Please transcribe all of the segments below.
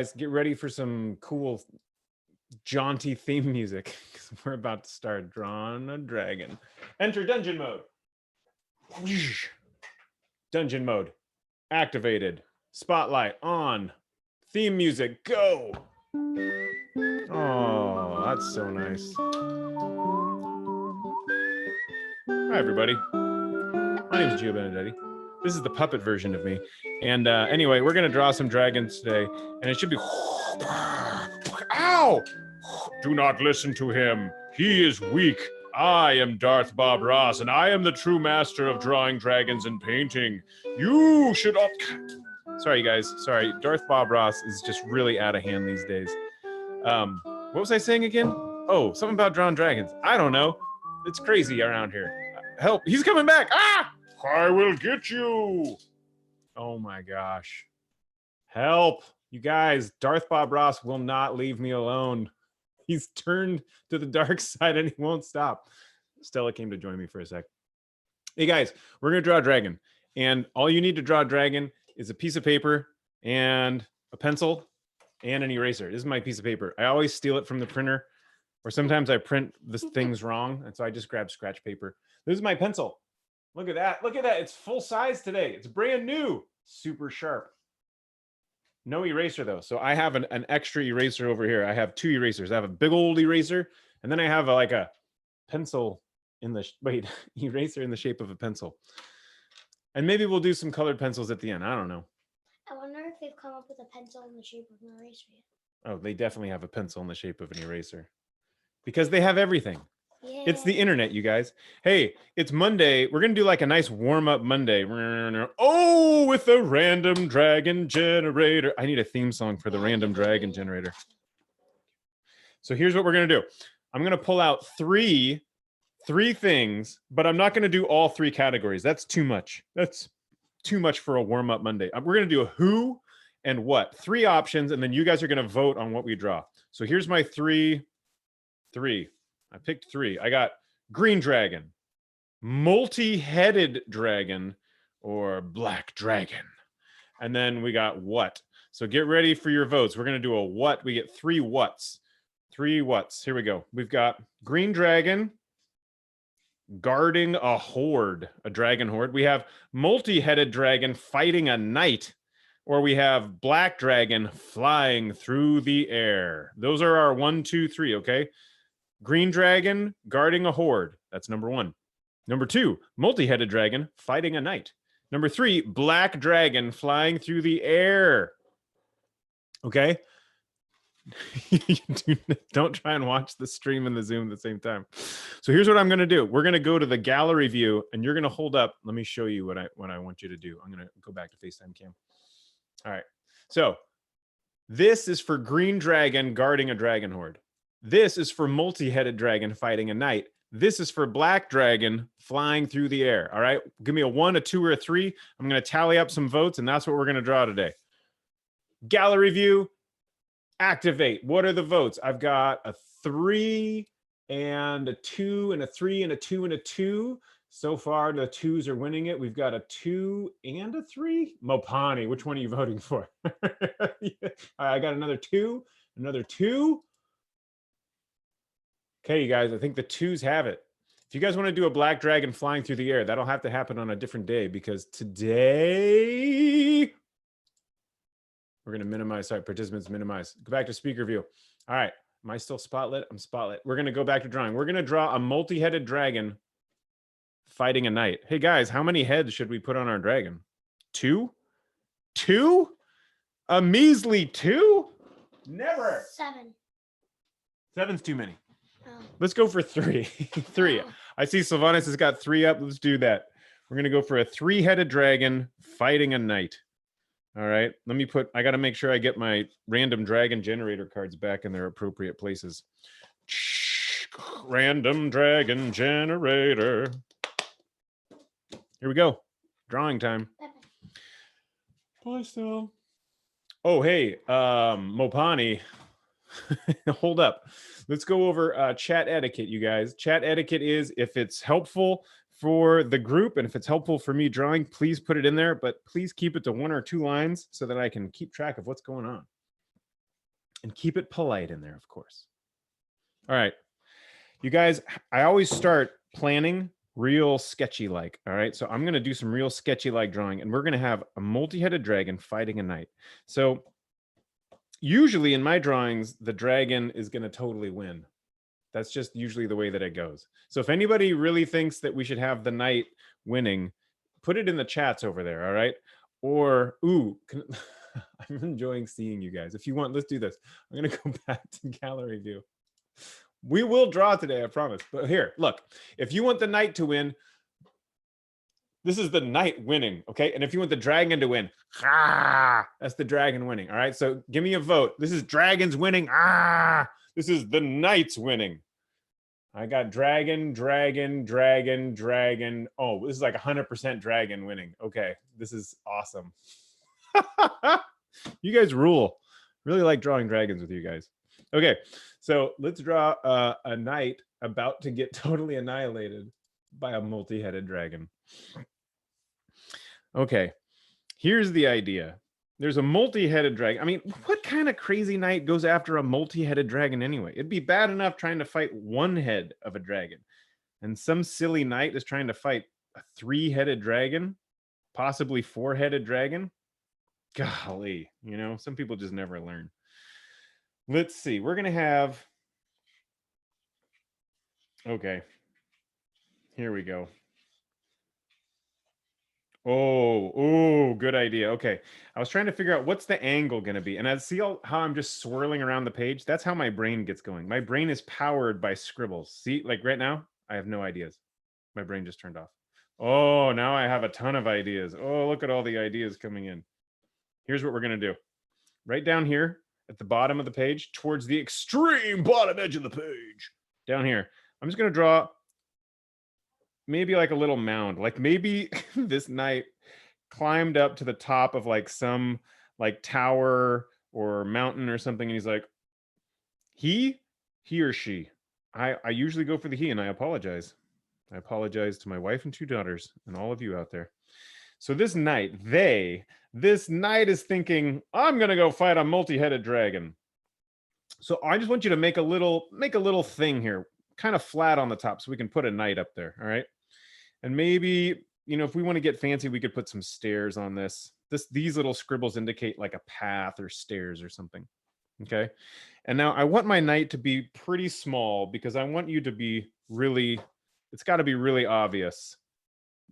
Let's get ready for some cool, jaunty theme music because we're about to start drawing a dragon. Enter dungeon mode. Dungeon mode activated. Spotlight on. Theme music go. Oh, that's so nice. Hi, everybody. My name is Benedetti. This is the puppet version of me. And anyway, we're going to draw some dragons today. And it should be... Ow! Do not listen to him. He is weak. I am Darth Bob Ross, and I am the true master of drawing dragons and painting. You should... Sorry, guys. Sorry. Darth Bob Ross is just really out of hand these days. What was I saying again? Oh, something about drawing dragons. I don't know. It's crazy around here. Help. He's coming back. Ah! I will get you. Oh my gosh. Help. You guys, Darth Bob Ross will not leave me alone. He's turned to the dark side and he won't stop. Stella came to join me for a sec. Hey guys, we're going to draw a dragon. And all you need to draw a dragon is a piece of paper and a pencil and an eraser. This is my piece of paper. I always steal it from the printer, or sometimes I print the things wrong. And so I just grab scratch paper. This is my pencil. Look at that. Look at that. It's full size today. It's brand new. Super sharp. No eraser though. So I have an extra eraser over here. I have two erasers. I have a big old eraser, and then I have like a pencil in the eraser in the shape of a pencil. And maybe we'll do some colored pencils at the end. I don't know. I wonder if they've come up with a pencil in the shape of an eraser yet. Oh, they definitely have a pencil in the shape of an eraser. Because they have everything. Yeah. It's the internet, you guys. Hey, it's Monday. We're going to do like a nice warm-up Monday. Oh, with a random dragon generator. I need a theme song for the random dragon generator. So here's what we're going to do. I'm going to pull out three things, but I'm not going to do all three categories. That's too much. That's too much for a warm-up Monday. We're going to do a who and what. 3 options, and then you guys are going to vote on what we draw. So here's my three. I picked 3. I got green dragon, multi-headed dragon, or black dragon. And then we got what. So get ready for your votes. We're going to do a what. We get 3 whats. 3 whats. Here we go. We've got green dragon guarding a horde, a dragon horde. We have multi-headed dragon fighting a knight. Or we have black dragon flying through the air. Those are our 1, 2, 3, okay? Green dragon guarding a horde. That's number 1. Number 2, multi-headed dragon fighting a knight. Number 3, black dragon flying through the air. Okay? Don't try and watch the stream and the Zoom at the same time. So here's what I'm going to do. We're going to go to the gallery view, and you're going to hold up. Let me show you what I want you to do. I'm going to go back to FaceTime cam. All right. So this is for green dragon guarding a dragon horde. This is for multi-headed dragon fighting a knight. This is for black dragon flying through the air. All right. Give me a 1, a 2, or a 3. I'm going to tally up some votes, and that's what we're going to draw today. Gallery view, activate. What are the votes? I've got a 3 and a 2 and a 3 and a 2 and a 2. So far, the 2s are winning it. We've got a 2 and a 3. Mopani, which one are you voting for? Yeah. I got another 2, another 2. Okay, you guys, I think the 2s have it. If you guys want to do a black dragon flying through the air, that'll have to happen on a different day, because today we're going to minimize. Sorry, participants minimize. Go back to speaker view. All right. Am I still spotlit? I'm spotlit. We're going to go back to drawing. We're going to draw a multi-headed dragon fighting a knight. Hey, guys, how many heads should we put on our dragon? 2? 2? A measly 2? Never. 7. 7's too many. Oh. Let's go for 3. 3. Oh. I see Sylvanas has got 3 up. Let's do that. We're going to go for a 3-headed dragon fighting a knight. All right. Let me I got to make sure I get my random dragon generator cards back in their appropriate places. Random dragon generator. Here we go. Drawing time. Bye, Stella. Oh, hey, Mopani. Hold up. Let's go over chat etiquette, you guys. Chat etiquette is, if it's helpful for the group and if it's helpful for me drawing, please put it in there, but please keep it to 1 or 2 lines so that I can keep track of what's going on. And keep it polite in there, of course. All right. You guys, I always start planning real sketchy like. All right. So I'm going to do some real sketchy like drawing, and we're going to have a multi-headed dragon fighting a knight. So usually in my drawings, the dragon is going to totally win. That's just usually the way that it goes. So if anybody really thinks that we should have the knight winning, put it in the chats over there. All right. Or, ooh, I'm enjoying seeing you guys. If you want, let's do this. I'm going to go back to gallery view. We will draw today, I promise. But here, look, if you want the knight to win, this is the knight winning, okay? And if you want the dragon to win, that's the dragon winning, all right? So give me a vote. This is dragons winning. This is the knights winning. I got dragon, dragon, dragon, dragon. Oh, this is like 100% dragon winning. Okay, this is awesome. You guys rule. Really like drawing dragons with you guys. Okay, so let's draw a knight about to get totally annihilated by a multi-headed dragon. Okay, here's the idea. There's a multi-headed dragon. I mean, what kind of crazy knight goes after a multi-headed dragon anyway? It'd be bad enough trying to fight one head of a dragon. And some silly knight is trying to fight a three-headed dragon, possibly four-headed dragon. Golly, you know, some people just never learn. Let's see. We're going to have... Okay. Here we go. Oh, good idea. Okay. I was trying to figure out what's the angle going to be. And I see how I'm just swirling around the page. That's how my brain gets going. My brain is powered by scribbles. See, like right now, I have no ideas. My brain just turned off. Oh, now I have a ton of ideas. Oh, look at all the ideas coming in. Here's what we're going to do. Right down here at the bottom of the page, towards the extreme bottom edge of the page, down here, I'm just going to draw maybe like a little mound. Like maybe this knight climbed up to the top of like some like tower or mountain or something. And he's like, he or she. I usually go for the he, and I apologize. I apologize to my wife and two daughters and all of you out there. So this knight, this knight is thinking, I'm going to go fight a multi-headed dragon. So I just want you to make a little thing here, kind of flat on the top, so we can put a knight up there. All right. And maybe, you know, if we want to get fancy, we could put some stairs on this. These little scribbles indicate like a path or stairs or something. Okay. And now I want my knight to be pretty small because I want you to be really, it's got to be really obvious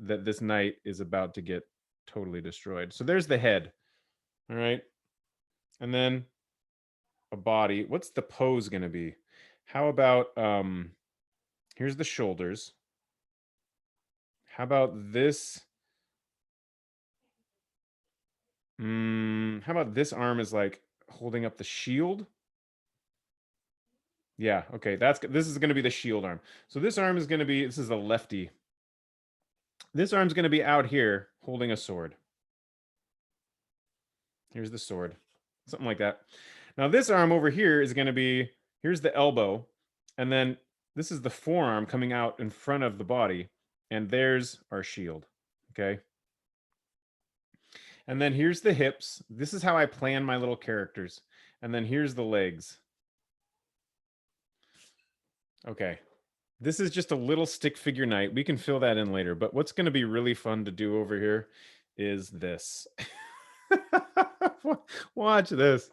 that this knight is about to get totally destroyed. So there's the head. All right. And then a body. What's the pose going to be? How about, here's the shoulders. How about this? How about this arm is like holding up the shield? Yeah, okay. This is going to be the shield arm. So this arm is going to be, this is the lefty. This arm's going to be out here holding a sword. Here's the sword. Something like that. Now this arm over here is going to be, here's the elbow. And then this is the forearm coming out in front of the body. And there's our shield. Okay. And then here's the hips. This is how I plan my little characters. And then here's the legs. Okay. This is just a little stick figure knight. We can fill that in later. But what's going to be really fun to do over here is this. Watch this.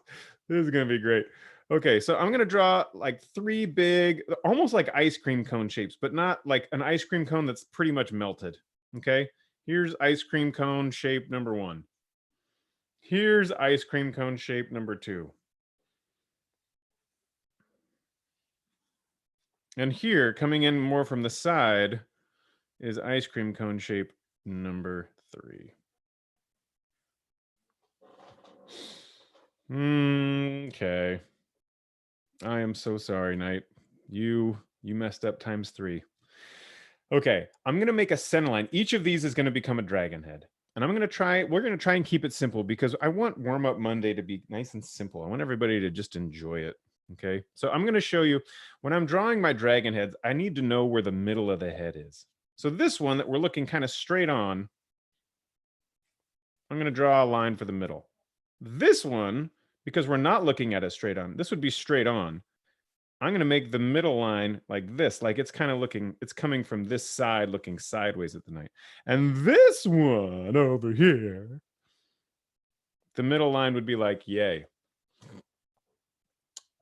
This is going to be great. Okay, so I'm going to draw like three big, almost like ice cream cone shapes, but not like an ice cream cone that's pretty much melted. Okay, here's ice cream cone shape number 1. Here's ice cream cone shape number 2. And here, coming in more from the side, is ice cream cone shape number 3. Okay. I am so sorry, Knight. You messed up times 3. Okay, I'm going to make a center line. Each of these is going to become a dragon head. And we're going to try and keep it simple because I want Warm Up Monday to be nice and simple. I want everybody to just enjoy it. Okay, so I'm going to show you when I'm drawing my dragon heads, I need to know where the middle of the head is. So this one that we're looking kind of straight on, I'm going to draw a line for the middle. This one because we're not looking at it straight on. This would be straight on. I'm going to make the middle line like this, like it's kind of looking, it's coming from this side looking sideways at the knight. And this one over here, the middle line would be like, yay.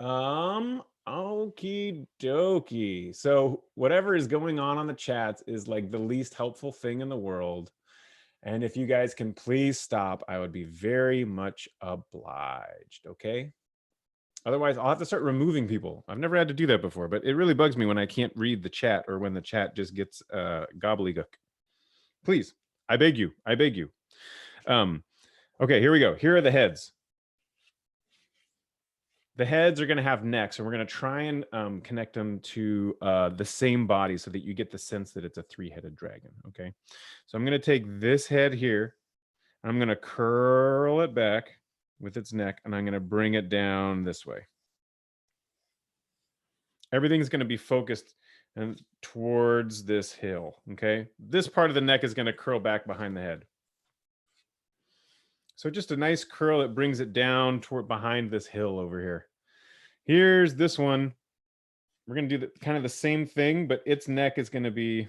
Okie dokie. So whatever is going on the chats is like the least helpful thing in the world. And if you guys can please stop, I would be very much obliged, okay? Otherwise, I'll have to start removing people. I've never had to do that before, but it really bugs me when I can't read the chat or when the chat just gets gobbledygook. Please, I beg you, I beg you. Okay, here we go. Here are the heads. The heads are going to have necks, and we're going to try and connect them to the same body so that you get the sense that it's a three-headed dragon, okay? So I'm going to take this head here, and I'm going to curl it back with its neck, and I'm going to bring it down this way. Everything's going to be focused and towards this hill, okay? This part of the neck is going to curl back behind the head. So just a nice curl that brings it down toward behind this hill over here. Here's this one. We're going to do kind of the same thing, but its neck is going to be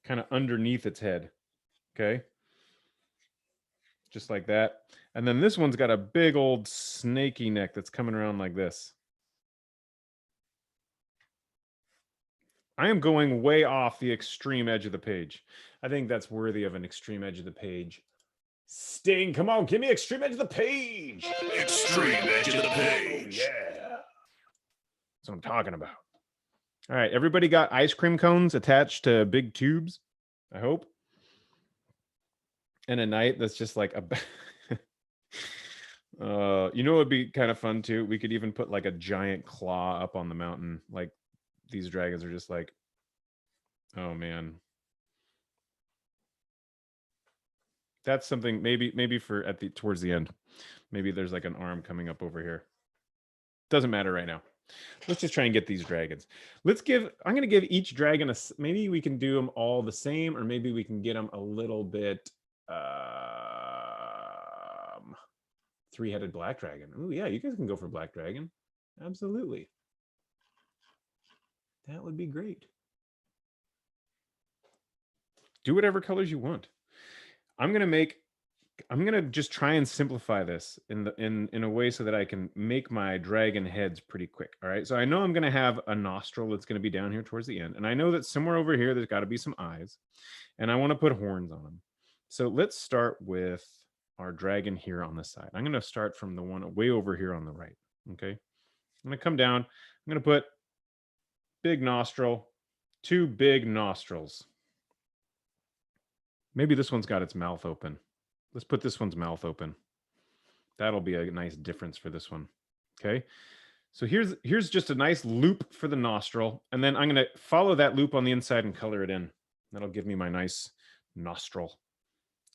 kind of underneath its head, okay? Just like that. And then this one's got a big old snaky neck that's coming around like this. I am going way off the extreme edge of the page. I think that's worthy of an extreme edge of the page. Sting, come on, give me extreme edge of the page. Extreme edge of the page. Yeah. That's what I'm talking about. All right, everybody got ice cream cones attached to big tubes, I hope. And a knight that's just like a... you know what would be kind of fun too? We could even put like a giant claw up on the mountain. Like these dragons are just like, oh man. That's something maybe for towards the end. Maybe there's like an arm coming up over here. Doesn't matter right now. Let's just try and get these dragons. I'm going to give each dragon maybe we can do them all the same, or maybe we can get them a little bit three-headed black dragon. Oh yeah, you guys can go for black dragon. Absolutely. That would be great. Do whatever colors you want. I'm gonna just try and simplify this in a way so that I can make my dragon heads pretty quick. All right. So I know I'm gonna have a nostril that's gonna be down here towards the end, and I know that somewhere over here there's got to be some eyes, and I want to put horns on them. So let's start with our dragon here on the side. I'm gonna start from the one way over here on the right. Okay. I'm gonna come down. I'm gonna put big nostril, two big nostrils. Maybe this one's got its mouth open. Let's put this one's mouth open. That'll be a nice difference for this one. Okay. So here's just a nice loop for the nostril. And then I'm going to follow that loop on the inside and color it in. That'll give me my nice nostril.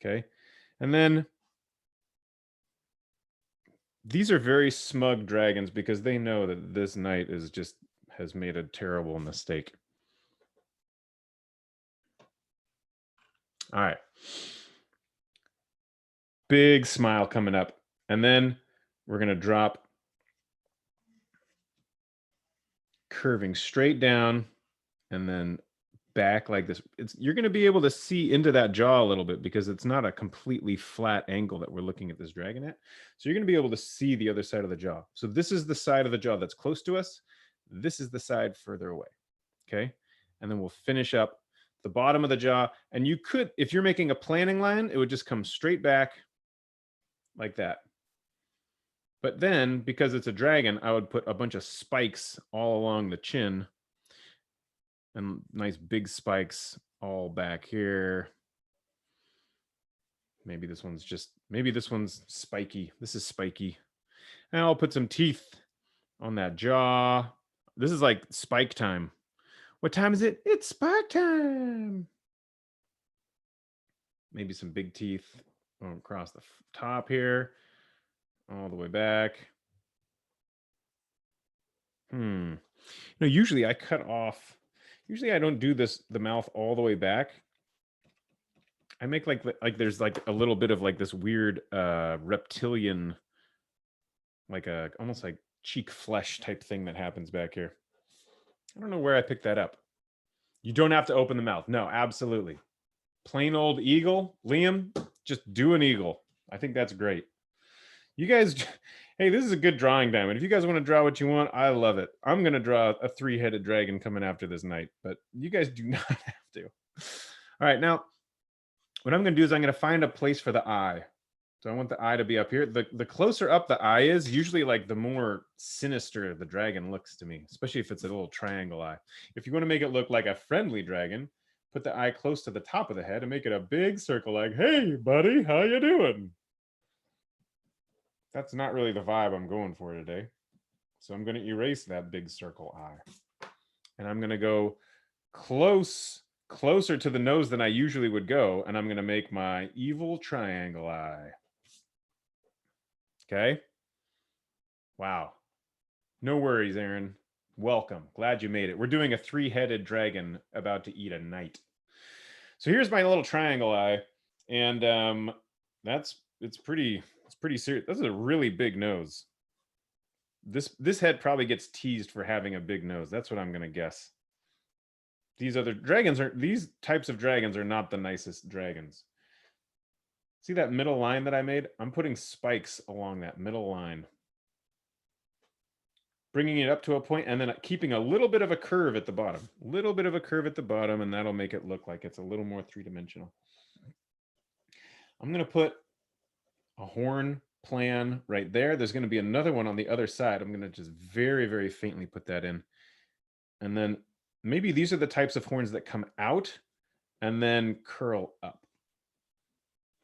Okay. And then these are very smug dragons because they know that this knight has made a terrible mistake. All right. Big smile coming up. And then we're going to drop, curving straight down and then back like this. You're going to be able to see into that jaw a little bit because it's not a completely flat angle that we're looking at this dragon at. So you're going to be able to see the other side of the jaw. So this is the side of the jaw that's close to us. This is the side further away. Okay. And then we'll finish up the bottom of the jaw. And you could, if you're making a planning line, it would just come straight back like that. But then, because it's a dragon, I would put a bunch of spikes all along the chin and nice big spikes all back here. Maybe this one's spiky. This is spiky. And I'll put some teeth on that jaw. This is like spike time. What time is it? It's spike time. Maybe some big teeth across the top here, all the way back. Usually I cut off. Usually I don't do the mouth all the way back. I make like there's like a little bit of like this weird reptilian, like a almost like cheek flesh type thing that happens back here. I don't know where I picked that up. You don't have to open the mouth. No, absolutely. Plain old eagle. Liam, just do an eagle. I think that's great. You guys, hey, this is a good drawing time. And if you guys want to draw what you want, I love it. I'm going to draw a 3-headed dragon coming after this night, but you guys do not have to. All right, now, what I'm going to do is I'm going to find a place for the eye. So I want the eye to be up here. The closer up the eye is, usually like the more sinister the dragon looks to me, especially if it's a little triangle eye. If you want to make it look like a friendly dragon, put the eye close to the top of the head and make it a big circle like, hey, buddy, how you doing? That's not really the vibe I'm going for today. So I'm going to erase that big circle eye. And I'm going to go closer to the nose than I usually would go. And I'm going to make my evil triangle eye. Okay. Wow. No worries, Aaron. Welcome. Glad you made it. We're doing a 3-headed dragon about to eat a knight. So here's my little triangle eye. And it's pretty serious. This is a really big nose. This head probably gets teased for having a big nose. That's what I'm going to guess. These types of dragons are not the nicest dragons. See that middle line that I made? I'm putting spikes along that middle line. Bringing it up to a point and then keeping a little bit of a curve at the bottom. A little bit of a curve at the bottom, and that'll make it look like it's a little more 3-dimensional. I'm going to put a horn plan right there. There's going to be another one on the other side. I'm going to just very, very faintly put that in. And then maybe these are the types of horns that come out and then curl up.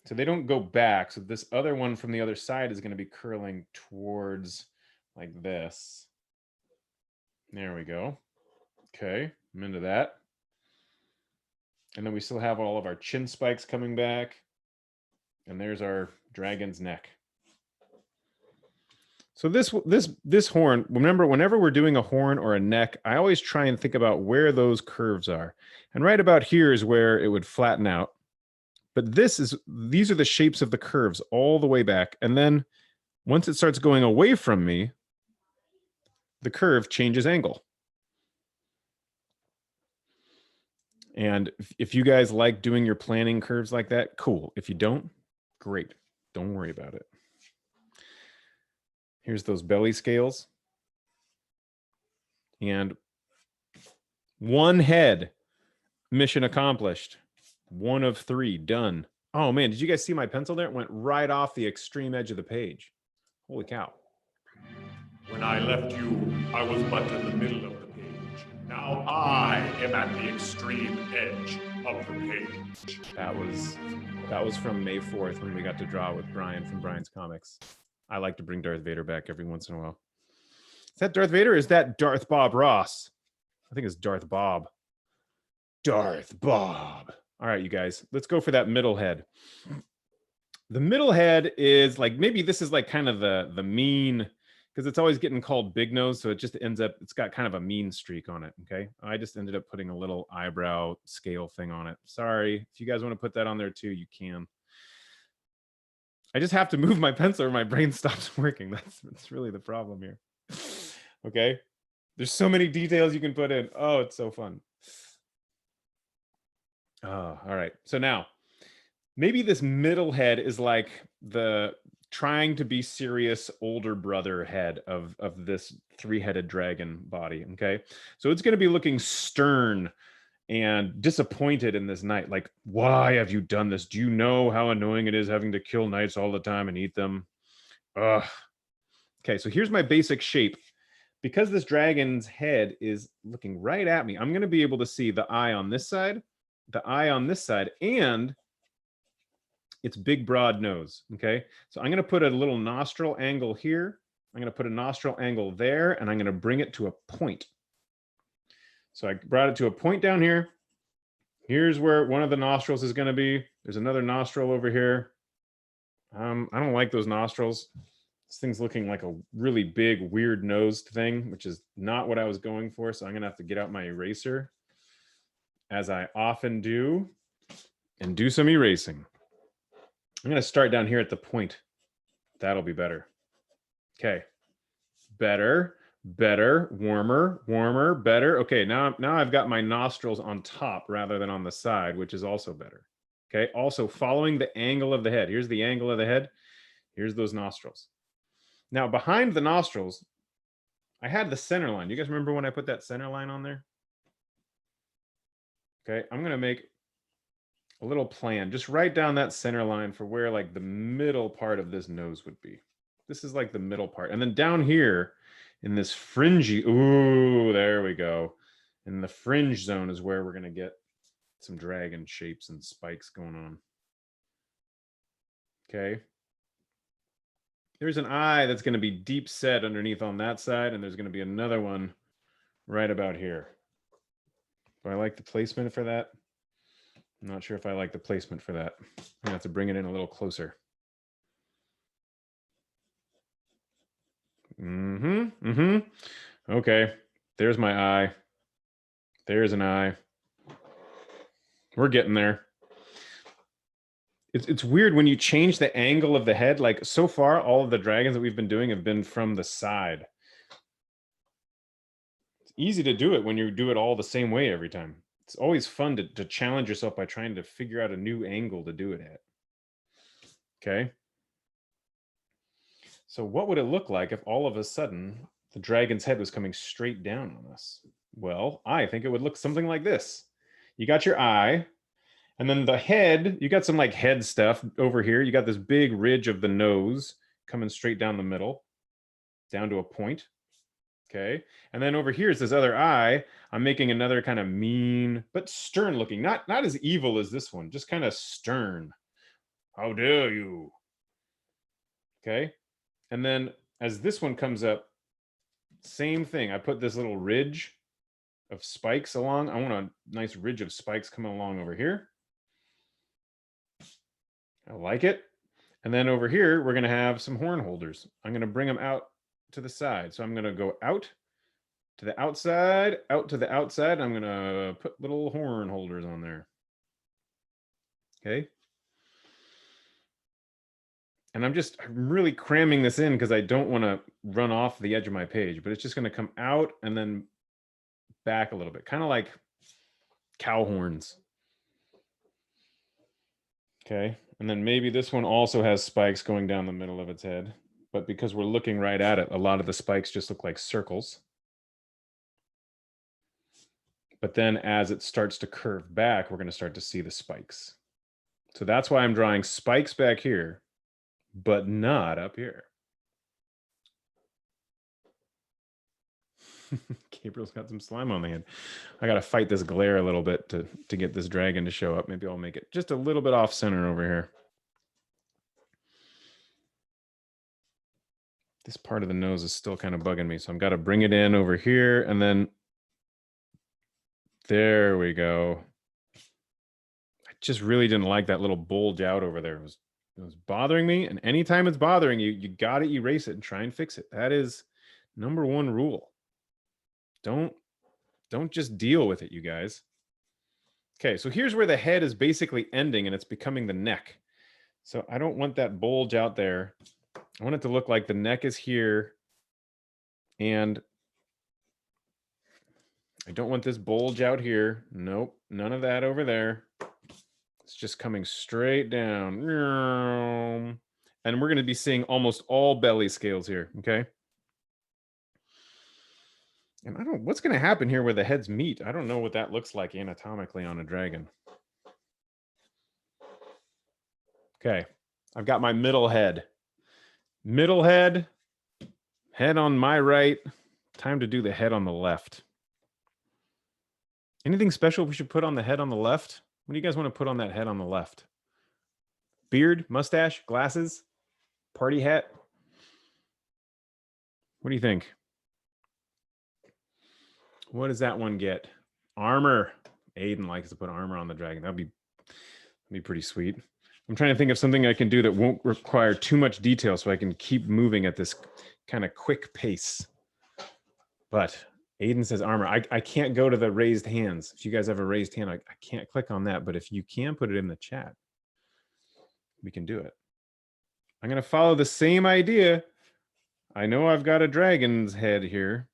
So they don't go back. So this other one from the other side is going to be curling towards like this. There we go. Okay, I'm into that. And then we still have all of our chin spikes coming back. And there's our dragon's neck. So this horn, remember, whenever we're doing a horn or a neck, I always try and think about where those curves are. And right about here is where it would flatten out. But these are the shapes of the curves all the way back. And then once it starts going away from me, the curve changes angle. And if you guys like doing your planning curves like that, cool. If you don't, great. Don't worry about it. Here's those belly scales. And one head, mission accomplished. 1 of 3, done. Oh man, did you guys see my pencil there? It went right off the extreme edge of the page. Holy cow. When I left you, I was but in the middle of the page. Now I am at the extreme edge of the page. That was from May 4th when we got to draw with Brian from Brian's Comics. I like to bring Darth Vader back every once in a while. Is that Darth Vader or is that Darth Bob Ross? I think it's Darth Bob. Darth Bob. All right, you guys, let's go for that middle head. The middle head is like, maybe this is like kind of the mean, because it's always getting called big nose. So it just ends up, it's got kind of a mean streak on it. Okay. I just ended up putting a little eyebrow scale thing on it. Sorry. If you guys want to put that on there too, you can. I just have to move my pencil or my brain stops working. That's really the problem here. Okay. There's so many details you can put in. Oh, it's so fun. Oh, all right. So now maybe this middle head is like the trying to be serious older brother head of this 3-headed dragon body. Okay. So it's going to be looking stern and disappointed in this night. Like, why have you done this? Do you know how annoying it is having to kill knights all the time and eat them? Ugh. Okay. So here's my basic shape. Because this dragon's head is looking right at me, I'm going to be able to see the eye on this side, the eye on this side, and its big broad nose. Okay, so I'm going to put a little nostril angle here. I'm going to put a nostril angle there, and I'm going to bring it to a point. So I brought it to a point down here. Here's where one of the nostrils is going to be. There's another nostril over here. I don't like those nostrils. This thing's looking like a really big, weird nosed thing, which is not what I was going for. So I'm going to have to get out my eraser, as I often do. and do some erasing. I'm going to start down here at the point. That'll be better. Okay. Better, better, warmer, warmer, better. Okay, now I've got my nostrils on top rather than on the side, which is also better. Okay, also following the angle of the head. Here's the angle of the head. Here's those nostrils. Now, behind the nostrils, I had the center line. You guys remember when I put that center line on there? Okay, I'm going to make a little plan. Just write down that center line for where like the middle part of this nose would be. This is like the middle part. And then down here in this fringy, ooh, there we go. In the fringe zone is where we're going to get some dragon shapes and spikes going on. Okay. There's an eye that's going to be deep set underneath on that side, and there's going to be another one right about here. Do I like the placement for that? I'm not sure if I like the placement for that. I'm going to have to bring it in a little closer. Okay, there's my eye. There's an eye. We're getting there. It's weird when you change the angle of the head. Like so far, all of the dragons that we've been doing have been from the side. It's easy to do it when you do it all the same way every time. It's always fun to challenge yourself by trying to figure out a new angle to do it at. Okay. So what would it look like if all of a sudden the dragon's head was coming straight down on us? Well, I think it would look something like this. You got your eye, and then the head, you got some like head stuff over here. You got this big ridge of the nose coming straight down the middle, down to a point. Okay. And then over here is this other eye. I'm making another kind of mean, but stern looking, not as evil as this one, just kind of stern. How dare you? Okay. And then as this one comes up, same thing. I put this little ridge of spikes along. I want a nice ridge of spikes coming along over here. I like it. And then over here, we're going to have some horn holders. I'm going to bring them out to the side. So I'm going to go out to the outside, out to the outside. I'm going to put little horn holders on there. Okay. And I'm really cramming this in because I don't want to run off the edge of my page, but it's just going to come out and then back a little bit, kind of like cow horns. Okay. And then maybe this one also has spikes going down the middle of its head, but because we're looking right at it, a lot of the spikes just look like circles. But then as it starts to curve back, we're going to start to see the spikes. So that's why I'm drawing spikes back here, but not up here. Gabriel's got some slime on the hand. I got to fight this glare a little bit to get this dragon to show up. Maybe I'll make it just a little bit off center over here. This part of the nose is still kind of bugging me, so I've got to bring it in over here, and then there we go. I just really didn't like that little bulge out over there. It was bothering me, and anytime it's bothering you, you got to erase it and try and fix it. That is number one rule. Don't just deal with it, you guys. Okay, so here's where the head is basically ending and it's becoming the neck. So I don't want that bulge out there. I want it to look like the neck is here, and I don't want this bulge out here. Nope, none of that over there. It's just coming straight down. And we're going to be seeing almost all belly scales here, okay? And what's going to happen here where the heads meet? I don't know what that looks like anatomically on a dragon. Okay, I've got my middle head. Middle head, head on my right. Time to do the head on the left. Anything special we should put on the head on the left? What do you guys want to put on that head on the left? Beard, mustache, glasses, party hat? What do you think? What does that one get? Armor. Aiden likes to put armor on the dragon. That'd be pretty sweet. I'm trying to think of something I can do that won't require too much detail so I can keep moving at this kind of quick pace. But Aiden says armor. I can't go to the raised hands. If you guys have a raised hand, I can't click on that. But if you can put it in the chat, we can do it. I'm going to follow the same idea. I know I've got a dragon's head here.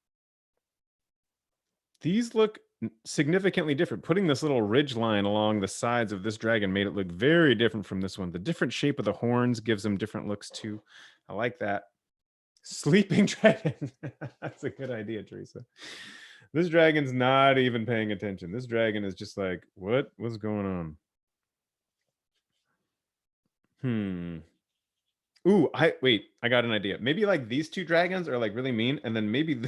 These look significantly different. Putting this little ridge line along the sides of this dragon made it look very different from this one. The different shape of the horns gives them different looks too. I like that. Sleeping dragon. That's a good idea, Teresa. This dragon's not even paying attention. This dragon is just like, what's going on? Ooh, I got an idea. Maybe like these two dragons are like really mean, and then maybe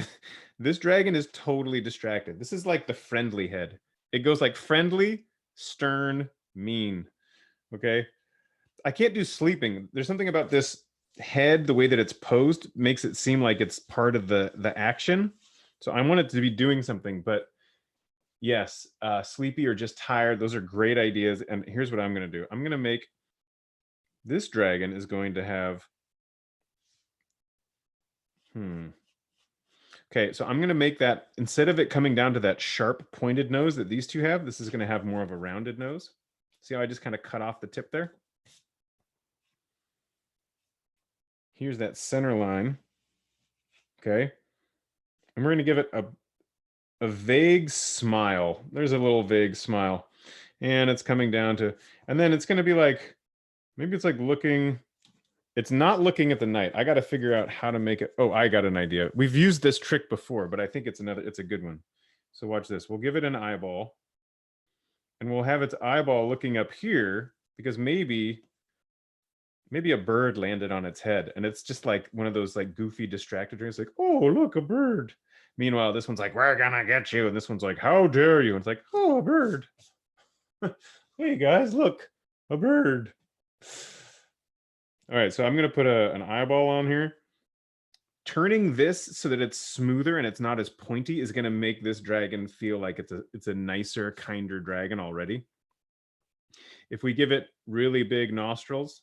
this dragon is totally distracted. This is like the friendly head. It goes like friendly, stern, mean. Okay. I can't do sleeping. There's something about this head, the way that it's posed, makes it seem like it's part of the action. So I want it to be doing something, but yes, sleepy or just tired. Those are great ideas. And here's what I'm going to do. I'm going to make this dragon is going to have, okay, so I'm going to make that, instead of it coming down to that sharp pointed nose that these two have, this is going to have more of a rounded nose. See how I just kind of cut off the tip there? Here's that center line. Okay. And we're going to give it a vague smile. There's a little vague smile. And it's coming down to, and then it's going to be like, maybe it's like looking, it's not looking at the night. I got to figure out how to make it. Oh, I got an idea. We've used this trick before, but I think it's a good one. So watch this. We'll give it an eyeball and we'll have its eyeball looking up here because maybe a bird landed on its head and it's just like one of those like goofy distracted dreams. Like, oh, look, a bird. Meanwhile, this one's like, we're gonna get you. And this one's like, how dare you? And it's like, oh, a bird. Hey guys, look, a bird. All right, so I'm going to put an eyeball on here. Turning this so that it's smoother and it's not as pointy is going to make this dragon feel like it's a nicer, kinder dragon already. If we give it really big nostrils,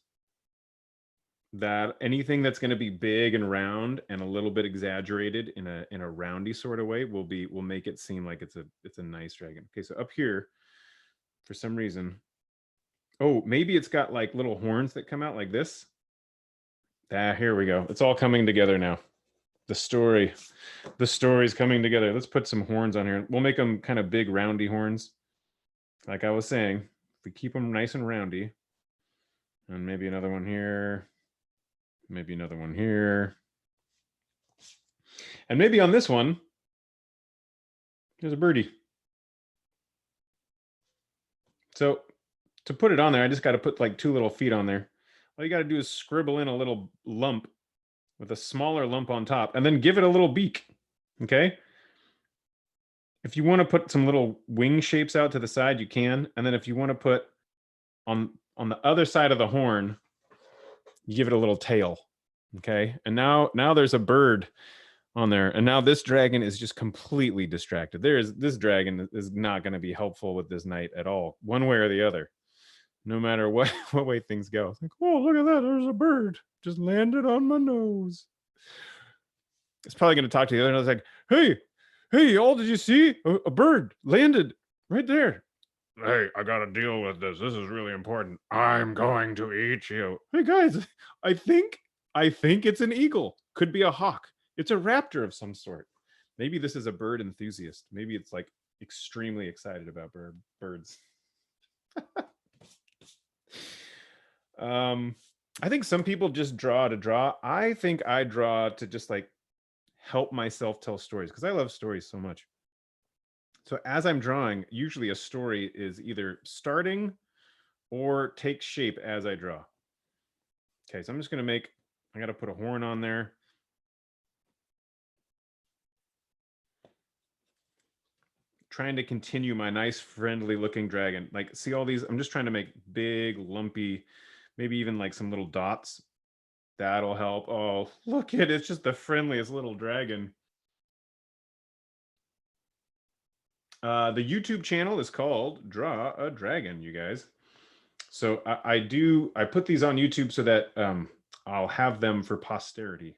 that anything that's going to be big and round and a little bit exaggerated in a roundy sort of way will make it seem like it's a nice dragon. Okay, so up here, for some reason, oh, maybe it's got like little horns that come out like this. Here we go. It's all coming together now. The story's coming together. Let's put some horns on here. We'll make them kind of big, roundy horns. Like I was saying, if we keep them nice and roundy, and maybe another one here, maybe another one here, and maybe on this one, there's a birdie. So to put it on there, I just got to put like 2 little feet on there. All you got to do is scribble in a little lump with a smaller lump on top and then give it a little beak. Okay. If you want to put some little wing shapes out to the side, you can. And then if you want to put on the other side of the horn, you give it a little tail. Okay. And now there's a bird on there. And now this dragon is just completely distracted. This dragon is not going to be helpful with this knight at all, one way or the other. No matter what way things go. It's like, oh, look at that. There's a bird. Just landed on my nose. It's probably going to talk to the other. And I was like, hey, y'all, did you see? A bird landed right there. Hey, I got to deal with this. This is really important. I'm going to eat you. Hey, guys, I think it's an eagle. Could be a hawk. It's a raptor of some sort. Maybe this is a bird enthusiast. Maybe it's like extremely excited about birds. I think some people just draw to draw. I think I draw to just like help myself tell stories because I love stories so much. So as I'm drawing, usually a story is either starting or takes shape as I draw. Okay, so I'm just going to I got to put a horn on there. Trying to continue my nice friendly looking dragon. Like, see all these? I'm just trying to make big, lumpy, maybe even like some little dots. That'll help. Oh, look at it. It's just the friendliest little dragon. The YouTube channel is called Draw a Dragon, you guys. So I put these on YouTube so that I'll have them for posterity.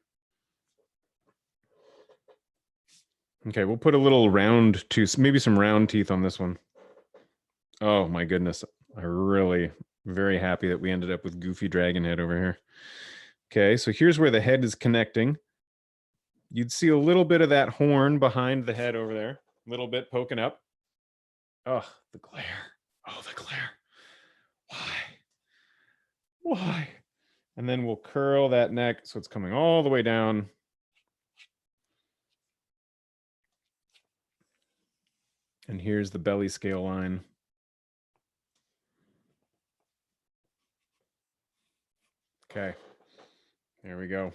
Okay, we'll put a little round tooth, maybe some round teeth on this one. Oh my goodness. I really very happy that we ended up with goofy dragon head over here. Okay, so here's where the head is connecting. You'd see a little bit of that horn behind the head over there, a little bit poking up. Oh, the glare. Oh, the glare. Why? Why? And then we'll curl that neck so it's coming all the way down. And here's the belly scale line. Okay, there we go.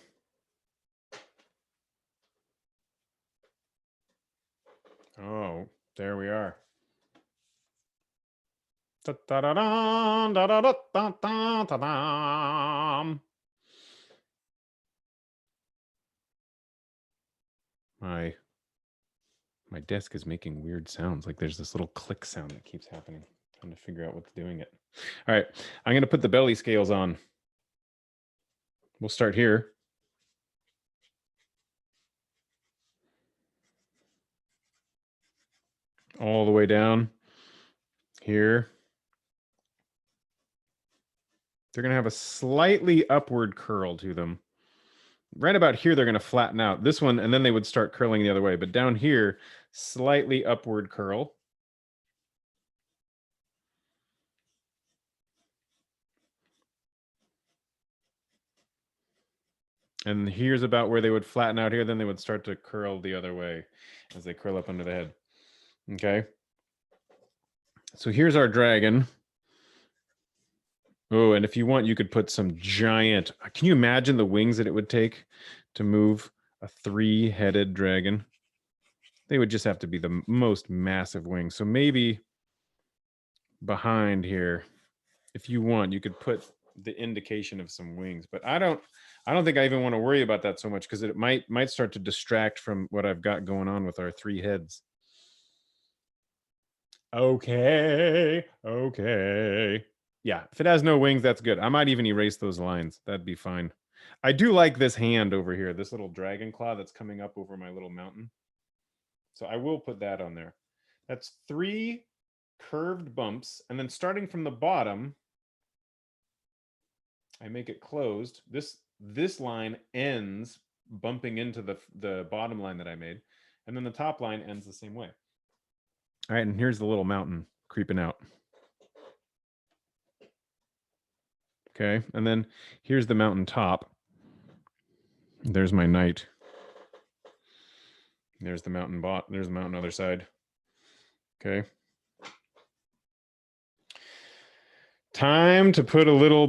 Oh, there we are. My desk is making weird sounds. Like there's this little click sound that keeps happening. I'm trying to figure out what's doing it. All right, I'm going to put the belly scales on. We'll start here. All the way down here. They're going to have a slightly upward curl to them. Right about here, they're going to flatten out. This one, and then they would start curling the other way. But down here, slightly upward curl. And here's about where they would flatten out here. Then they would start to curl the other way as they curl up under the head. Okay. So here's our dragon. Oh, and if you want, you could put some giant. Can you imagine the wings that it would take to move a 3-headed dragon? They would just have to be the most massive wings. So maybe behind here, if you want, you could put the indication of some wings. But I don't think I even want to worry about that so much because it might start to distract from what I've got going on with our 3 heads. Okay. Yeah, if it has no wings, that's good. I might even erase those lines. That'd be fine. I do like this hand over here, this little dragon claw that's coming up over my little mountain. So I will put that on there. That's 3 curved bumps. And then starting from the bottom, I make it closed. This line ends bumping into the bottom line that I made. And then the top line ends the same way. All right, and here's the little mountain creeping out. Okay, and then here's the mountain top. There's my knight. There's the mountain there's the mountain other side. Okay. Time to put a little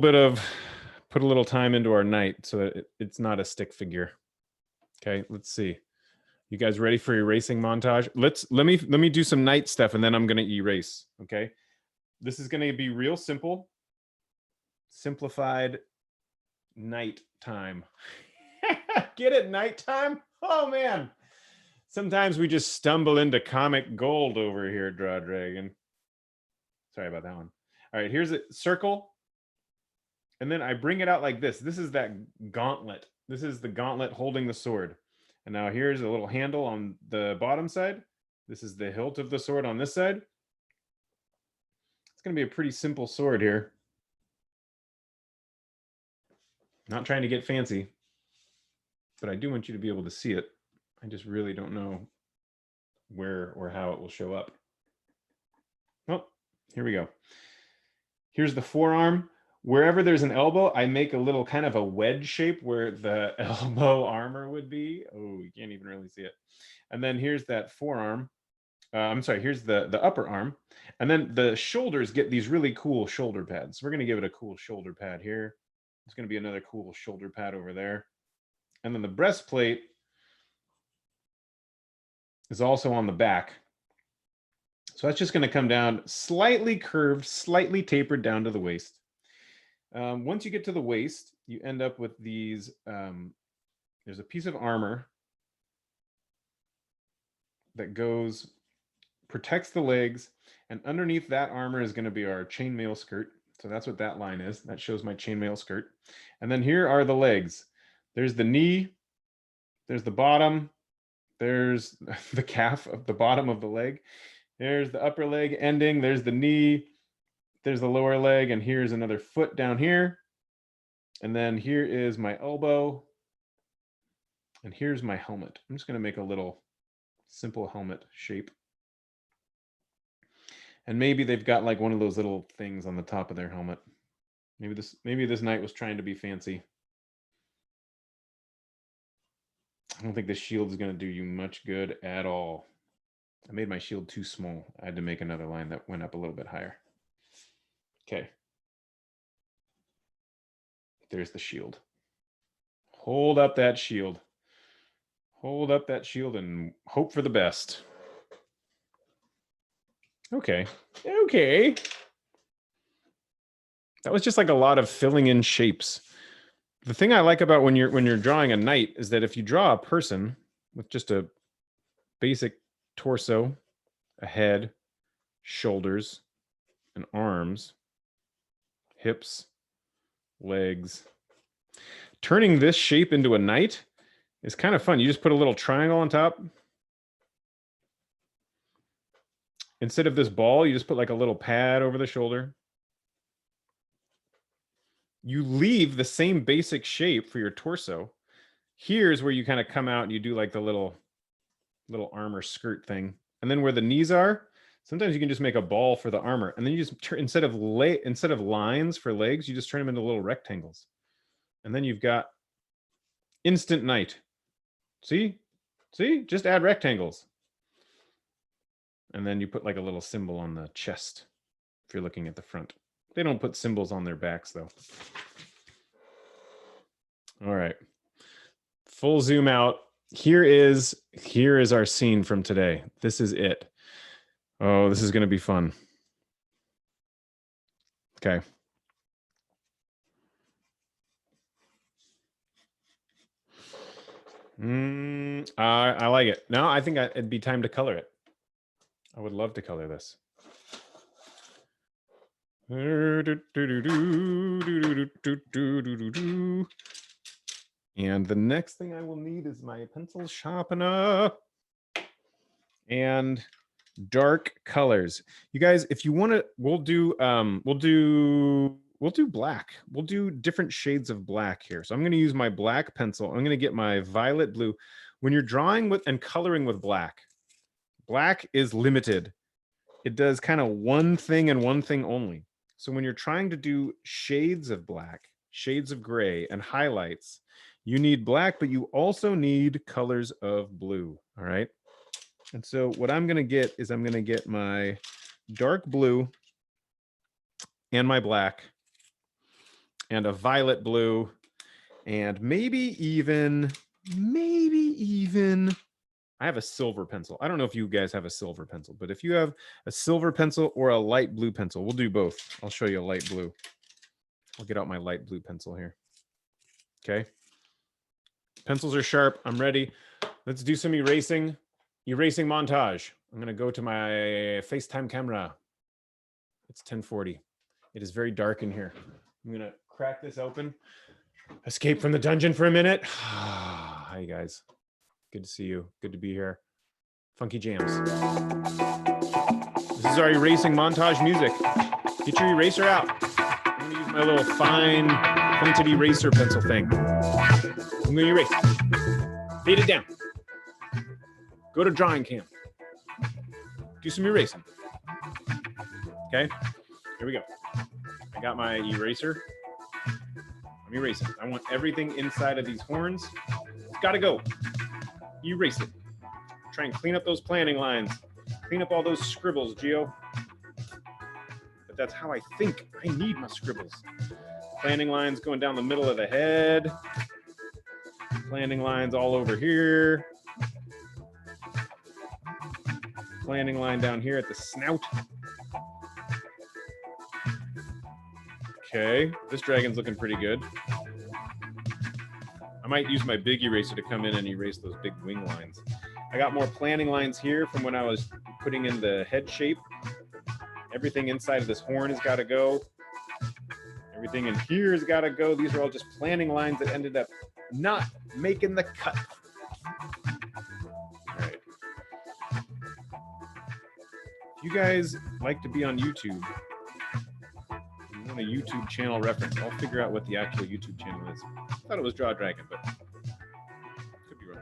time into our knight so that it's not a stick figure. Okay, let's see. You guys ready for erasing montage? Let me do some knight stuff and then I'm gonna erase. Okay. This is gonna be real simple. Simplified night time. Get it, nighttime? Oh man. Sometimes we just stumble into comic gold over here, Draw Dragon. Sorry about that one. All right, here's a circle. And then I bring it out like this. This is that gauntlet. This is the gauntlet holding the sword. And now here's a little handle on the bottom side. This is the hilt of the sword on this side. It's going to be a pretty simple sword here. Not trying to get fancy, but I do want you to be able to see it. I just really don't know where or how it will show up. Oh, here we go. Here's the forearm. Wherever there's an elbow, I make a little kind of a wedge shape where the elbow armor would be. Oh, you can't even really see it. And then here's that forearm. I'm sorry, here's the upper arm. And then the shoulders get these really cool shoulder pads. So we're going to give it a cool shoulder pad here. There's going to be another cool shoulder pad over there. And then the breastplate is also on the back. So that's just going to come down slightly curved, slightly tapered down to the waist. Once you get to the waist, you end up with these, there's a piece of armor that protects the legs, and underneath that armor is going to be our chainmail skirt. So that's what that line is. That shows my chainmail skirt. And then here are the legs. There's the knee, there's the bottom, There's the calf of the bottom of the leg. There's the upper leg ending. There's the knee. There's the lower leg. And here's another foot down here. And then here is my elbow. And here's my helmet. I'm just going to make a little simple helmet shape. And maybe they've got like one of those little things on the top of their helmet. Maybe this knight was trying to be fancy. I don't think this shield is going to do you much good at all. I made my shield too small. I had to make another line that went up a little bit higher. Okay. There's the shield. Hold up that shield. Hold up that shield and hope for the best. Okay. Okay. That was just like a lot of filling in shapes. The thing I like about when you're drawing a knight is that if you draw a person with just a basic torso, a head, shoulders, and arms, hips, legs, turning this shape into a knight is kind of fun. You just put a little triangle on top. Instead of this ball, you just put like a little pad over the shoulder. You leave the same basic shape for your torso. Here's where you kind of come out and you do like the little armor skirt thing. And then where the knees are, sometimes you can just make a ball for the armor. And then you just turn, instead of lines for legs, you just turn them into little rectangles. And then you've got instant knight. See? See? Just add rectangles. And then you put like a little symbol on the chest if you're looking at the front. They don't put symbols on their backs, though. All right. Full zoom out. Here is our scene from today. This is it. Oh, this is going to be fun. Okay. I like it. Now I think it'd be time to color it. I would love to color this. And the next thing I will need is my pencil sharpener and dark colors. You guys, if you want to, we'll do black. We'll do different shades of black here. So I'm going to use my black pencil. I'm going to get my violet blue. When you're drawing with and coloring with black, black is limited. It does kind of one thing and one thing only. So when you're trying to do shades of black, shades of gray, and highlights, you need black, but you also need colors of blue, all right? And so what I'm going to get is I'm going to get my dark blue and my black and a violet blue and maybe even I have a silver pencil. I don't know if you guys have a silver pencil, but if you have a silver pencil or a light blue pencil, we'll do both. I'll show you a light blue. I'll get out my light blue pencil here. Okay. Pencils are sharp. I'm ready. Let's do some erasing montage. I'm going to go to my FaceTime camera. It's 10:40. It is very dark in here. I'm going to crack this open. Escape from the dungeon for a minute. Hi, guys. Good to see you. Good to be here. Funky jams. This is our erasing montage music. Get your eraser out. I'm going to use my little fine pointed eraser pencil thing. I'm going to erase. Fade it down. Go to drawing camp. Do some erasing. Okay, here we go. I got my eraser. I'm erasing. I want everything inside of these horns. It's got to go. Erase it. Try and clean up those planning lines. Clean up all those scribbles, Gio. But that's how I think I need my scribbles. Planning lines going down the middle of the head. Planning lines all over here. Planning line down here at the snout. Okay, this dragon's looking pretty good. I might use my big eraser to come in and erase those big wing lines. I got more planning lines here from when I was putting in the head shape. Everything inside of this horn has got to go. Everything in here has got to go. These are all just planning lines that ended up not making the cut. you guys like to be on YouTube, you want a YouTube channel reference, I'll figure out what the actual YouTube channel is. I thought it was Draw Dragon, but could be wrong.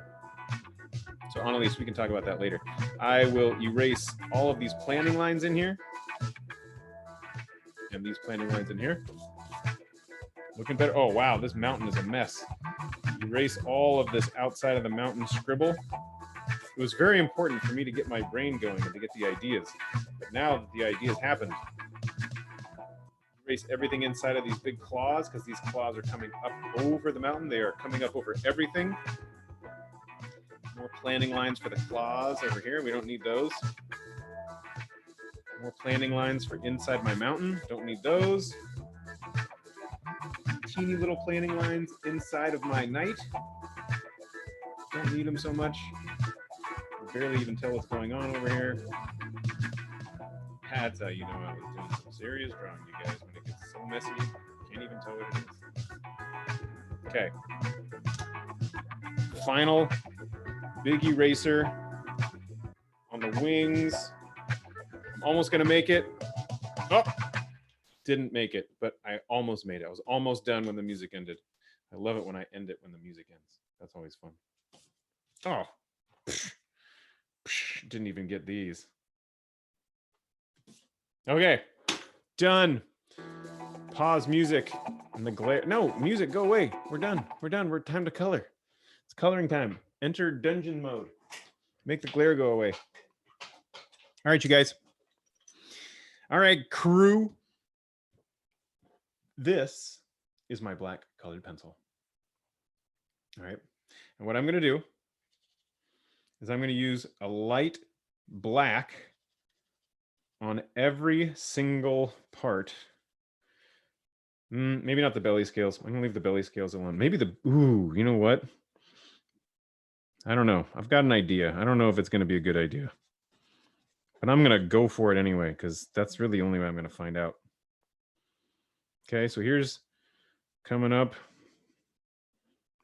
So Annalise, we can talk about that later. I will erase all of these planning lines in here. And these planning lines in here. Looking better. Oh, wow, this mountain is a mess. Erase all of this outside of the mountain scribble. It was very important for me to get my brain going and to get the ideas. But now that the ideas happened, erase everything inside of these big claws, because these claws are coming up over the mountain. They are coming up over everything. More planning lines for the claws over here. We don't need those. More planning lines for inside my mountain. Don't need those. Teeny little planning lines inside of my knight. Don't need them so much. Barely even tell what's going on over here. That's how you know I was doing some serious drawing, you guys, when it gets so messy, can't even tell what it is. Okay. Final big eraser on the wings. I'm almost gonna make it. Oh, didn't make it, but I almost made it. I was almost done when the music ended. I love it when I end it when the music ends. That's always fun. Oh, didn't even get these. Okay, done. Pause music and the glare. No, music, go away. We're done. We're done. We're time to color. It's coloring time. Enter dungeon mode. Make the glare go away. All right, you guys. All right, crew. This is my black colored pencil. All right. And what I'm going to do is I'm going to use a light black on every single part. Maybe not the belly scales. I'm going to leave the belly scales alone. Maybe the, ooh, you know what? I don't know. I've got an idea. I don't know if it's going to be a good idea. But I'm going to go for it anyway, because that's really the only way I'm going to find out. Okay, so here's coming up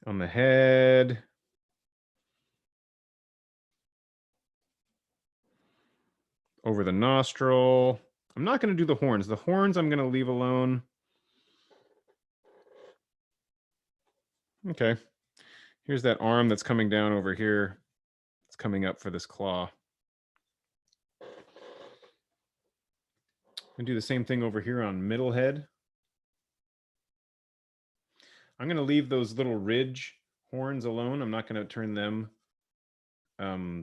on the head. Over the nostril. I'm not going to do the horns. The horns I'm going to leave alone. Okay. Here's that arm that's coming down over here. It's coming up for this claw. And do the same thing over here on middle head. I'm going to leave those little ridge horns alone. I'm not going to turn them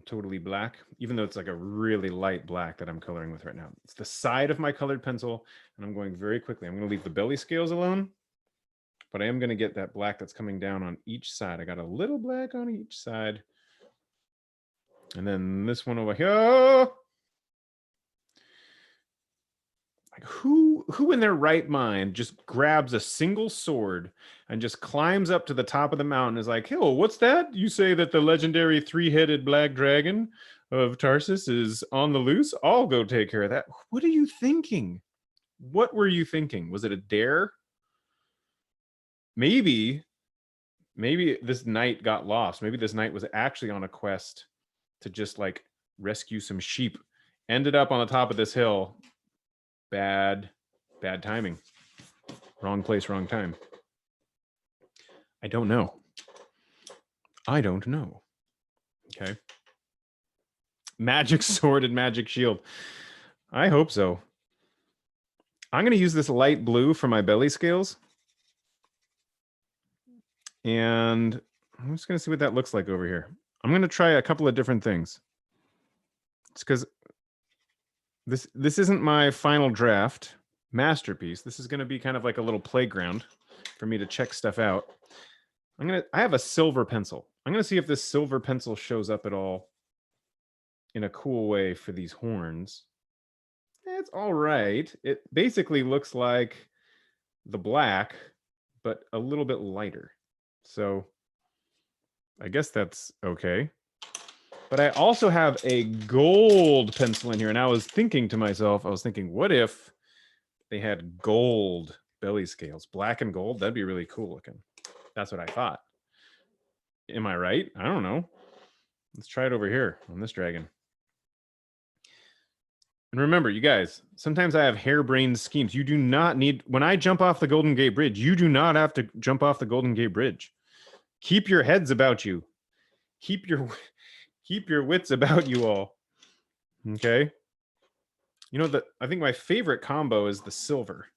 totally black, even though it's like a really light black that I'm coloring with right now. It's the side of my colored pencil, and I'm going very quickly. I'm going to leave the belly scales alone, but I am going to get that black that's coming down on each side. I got a little black on each side. And then this one over here. Like who in their right mind just grabs a single sword and just climbs up to the top of the mountain and is like, "Hey, what's that? You say that the legendary three-headed black dragon of Tarsus is on the loose? I'll go take care of that." What are you thinking? What were you thinking? Was it a dare? Maybe this knight got lost. Maybe this knight was actually on a quest to just like rescue some sheep. Ended up on the top of this hill. Bad timing. Wrong place, wrong time. I don't know. I don't know. Okay. Magic sword and magic shield. I hope so. I'm going to use this light blue for my belly scales. And I'm just going to see what that looks like over here. I'm going to try a couple of different things. It's because this isn't my final draft masterpiece. This is going to be kind of like a little playground for me to check stuff out. I have a silver pencil. I'm going to see if this silver pencil shows up at all in a cool way for these horns. It's all right. It basically looks like the black, but a little bit lighter. So I guess that's okay. But I also have a gold pencil in here. And I was thinking to myself, what if they had gold belly scales, black and gold? That'd be really cool looking. That's what I thought. Am I right? I don't know. Let's try it over here on this dragon. And remember, you guys, sometimes I have harebrained schemes. You do not need, when I jump off the Golden Gate Bridge, you do not have to jump off the Golden Gate Bridge. Keep your heads about you. Keep your wits about you all. Okay. You know, I think my favorite combo is the silver.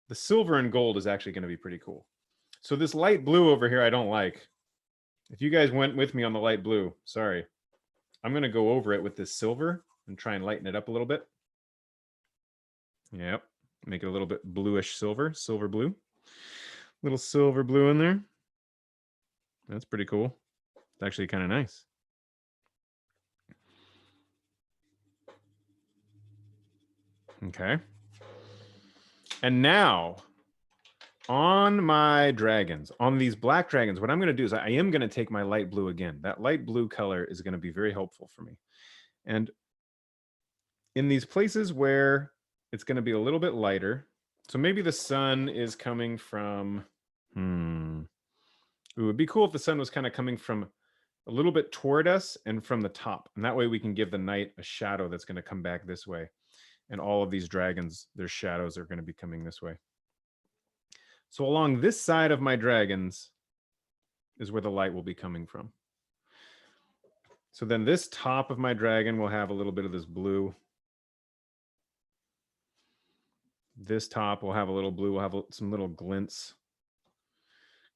The silver and gold is actually going to be pretty cool. So this light blue over here, I don't like. If you guys went with me on the light blue, sorry. I'm going to go over it with this silver and try and lighten it up a little bit. Yep. Make it a little bit bluish silver, silver blue. Little silver blue in there. That's pretty cool. It's actually kind of nice. Okay. And now on my dragons, on these black dragons, what I'm going to do is I am going to take my light blue again. That light blue color is going to be very helpful for me. And in these places where it's going to be a little bit lighter, so maybe the sun is coming from, it would be cool if the sun was kind of coming from a little bit toward us and from the top. And that way we can give the night a shadow that's going to come back this way. And all of these dragons, their shadows are going to be coming this way. So along this side of my dragons is where the light will be coming from. So then this top of my dragon will have a little bit of this blue. This top will have a little blue. We'll have some little glints.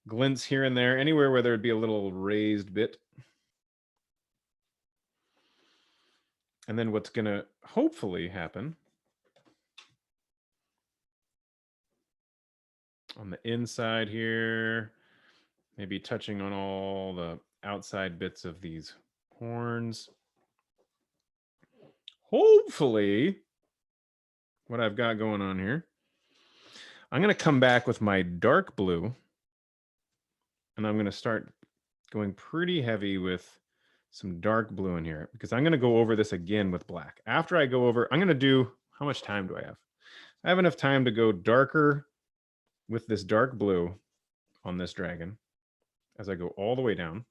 Glints here and there, anywhere where there'd be a little raised bit. And then what's going to hopefully happen on the inside here, maybe touching on all the outside bits of these horns. Hopefully, what I've got going on here, I'm going to come back with my dark blue, and I'm going to start going pretty heavy with some dark blue in here, because I'm going to go over this again with black. After I go over, I'm going to do, how much time do I have? I have enough time to go darker with this dark blue on this dragon as I go all the way down.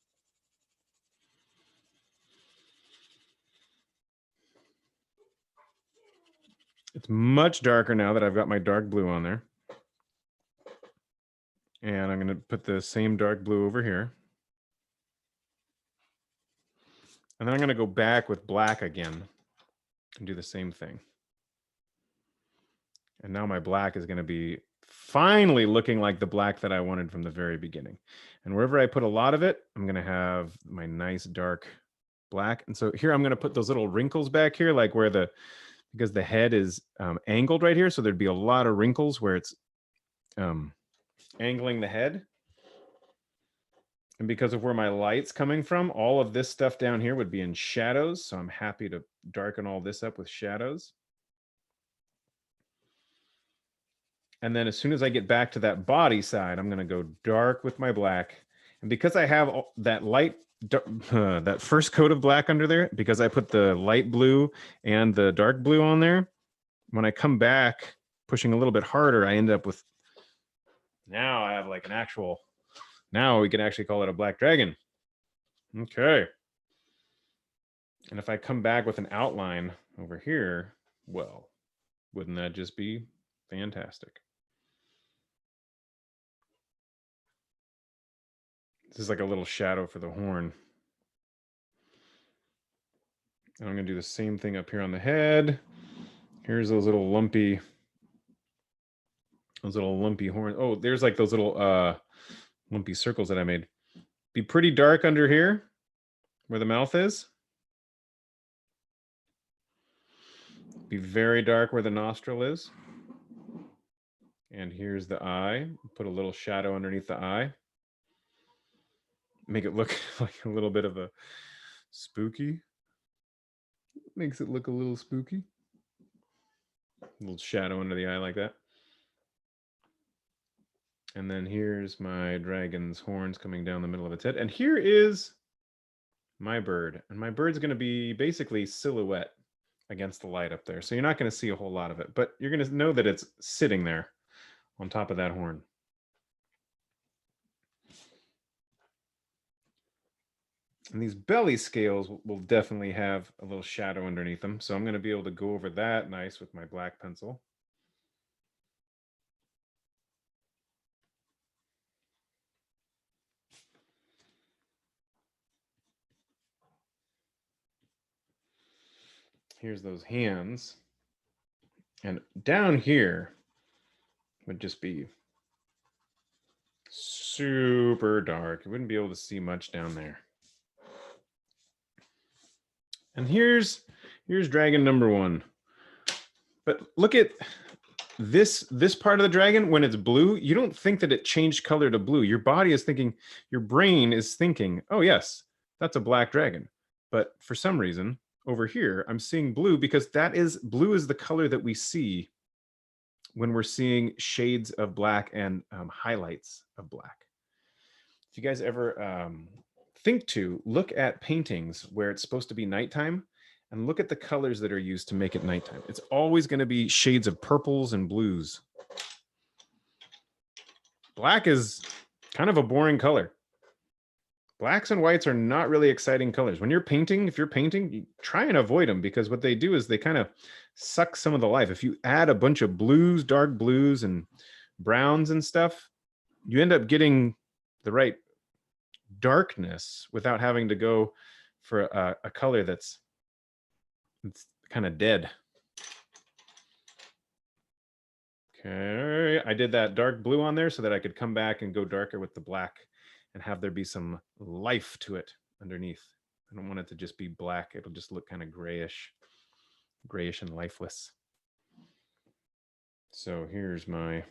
It's much darker now that I've got my dark blue on there. And I'm going to put the same dark blue over here. And then I'm going to go back with black again and do the same thing. And now my black is going to be finally looking like the black that I wanted from the very beginning. And wherever I put a lot of it, I'm going to have my nice dark black. And so here I'm going to put those little wrinkles back here, like where because the head is angled right here. So there'd be a lot of wrinkles where it's angling the head. And because of where my light's coming from, all of this stuff down here would be in shadows. So I'm happy to darken all this up with shadows. And then as soon as I get back to that body side, I'm going to go dark with my black. And because I have that light, that first coat of black under there, because I put the light blue and the dark blue on there, when I come back pushing a little bit harder, I end up with, now I have like an actual, now we can actually call it a black dragon. Okay. And if I come back with an outline over here, well, wouldn't that just be fantastic? This is like a little shadow for the horn. And I'm going to do the same thing up here on the head. Here's those little lumpy horns. Oh, there's like those little lumpy circles that I made. Be pretty dark under here where the mouth is. Be very dark where the nostril is. And here's the eye. Put a little shadow underneath the eye. Make it look like a little bit of a spooky. Makes it look a little spooky. A little shadow under the eye like that. And then here's my dragon's horns coming down the middle of its head. And here is my bird. And my bird's going to be basically silhouette against the light up there. So you're not going to see a whole lot of it, but you're going to know that it's sitting there on top of that horn. And these belly scales will definitely have a little shadow underneath them. So I'm going to be able to go over that nice with my black pencil. Here's those hands. And down here would just be super dark. You wouldn't be able to see much down there. And here's dragon number 1. But look at this part of the dragon. When it's blue, you don't think that it changed color to blue. Your body is thinking, your brain is thinking, oh yes, that's a black dragon. But for some reason, over here, I'm seeing blue because blue is the color that we see when we're seeing shades of black and highlights of black. If you guys ever look at paintings where it's supposed to be nighttime and look at the colors that are used to make it nighttime. It's always going to be shades of purples and blues. Black is kind of a boring color. Blacks and whites are not really exciting colors. When you're painting, if you're painting, you try and avoid them because what they do is they kind of suck some of the life. If you add a bunch of blues, dark blues and browns and stuff, you end up getting the right darkness without having to go for a color that's kind of dead. Okay, I did that dark blue on there so that I could come back and go darker with the black and have there be some life to it underneath. I don't want it to just be black. It'll just look kind of grayish and lifeless. So here's my,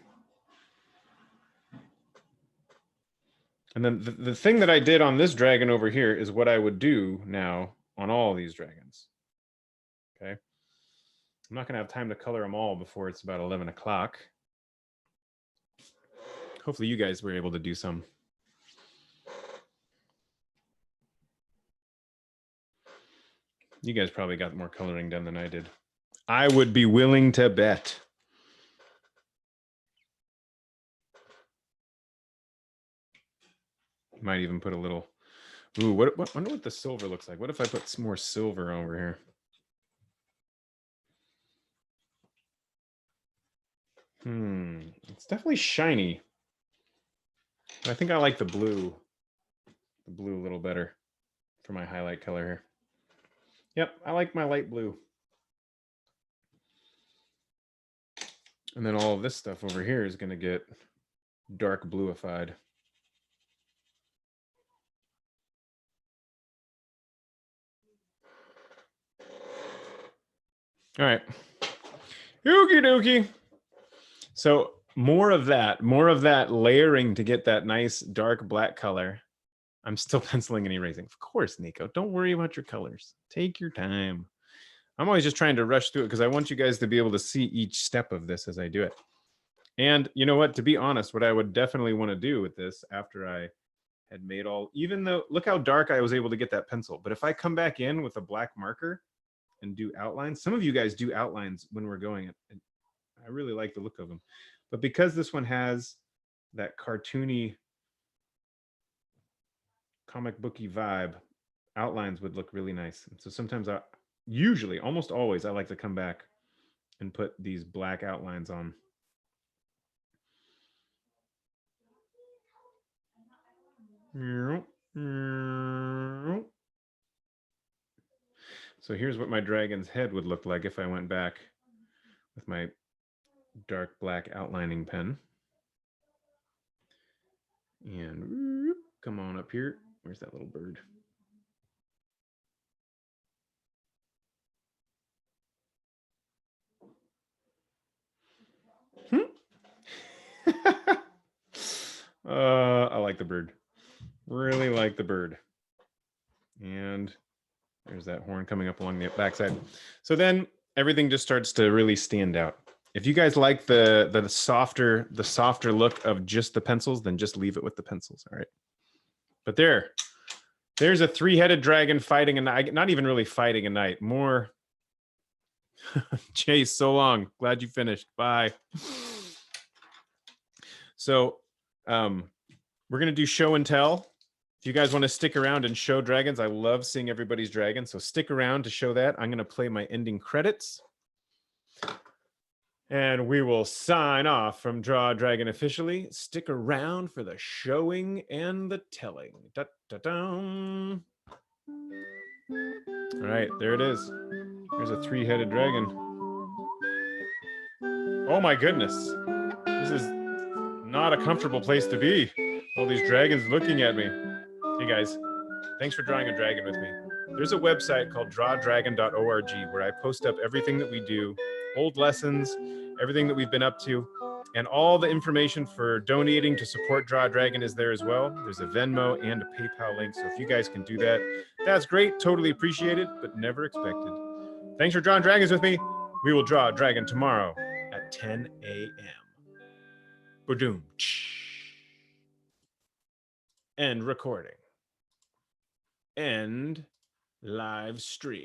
and then the thing that I did on this dragon over here is what I would do now on all these dragons. Okay. I'm not going to have time to color them all before it's about 11 o'clock. Hopefully you guys were able to do some. You guys probably got more coloring done than I did. I would be willing to bet. Might even put a little, ooh, what wonder what the silver looks like. What if I put some more silver over here? It's definitely shiny. I think I like the blue a little better for my highlight color here. Yep, I like my light blue. And then all of this stuff over here is going to get dark bluified. All right. Okie dokie. So more of that layering to get that nice dark black color. I'm still penciling and erasing. Of course, Nico, don't worry about your colors. Take your time. I'm always just trying to rush through it because I want you guys to be able to see each step of this as I do it. And you know what, to be honest, what I would definitely want to do with this after I had made all, even though, look how dark I was able to get that pencil. But if I come back in with a black marker and do outlines, some of you guys do outlines when we're going. I really like the look of them. But because this one has that cartoony, comic booky vibe, outlines would look really nice. And so sometimes usually, almost always, I like to come back and put these black outlines on. So here's what my dragon's head would look like if I went back with my dark black outlining pen. And come on up here. Where's that little bird? I like the bird. Really like the bird. And there's that horn coming up along the backside. So then everything just starts to really stand out. If you guys like the softer look of just the pencils, then just leave it with the pencils. All right. But there's a 3-headed dragon fighting a night. Not even really fighting a night. More. Chase, so long. Glad you finished. Bye. So we're going to do show and tell. If you guys want to stick around and show dragons, I love seeing everybody's dragon. So stick around to show that. I'm going to play my ending credits. And we will sign off from Draw a Dragon officially. Stick around for the showing and the telling. Da, da, da. All right, there it is. There's a 3-headed dragon. Oh my goodness. This is not a comfortable place to be. All these dragons looking at me. Hey guys, thanks for drawing a dragon with me. There's a website called drawdragon.org where I post up everything that we do, old lessons, everything that we've been up to, and all the information for donating to support Draw a Dragon is there as well. There's a Venmo and a PayPal link, so if you guys can do that, that's great. Totally appreciate it, but never expected. Thanks for drawing dragons with me. We will draw a dragon tomorrow at 10 a.m. Boom. End recording. End live stream.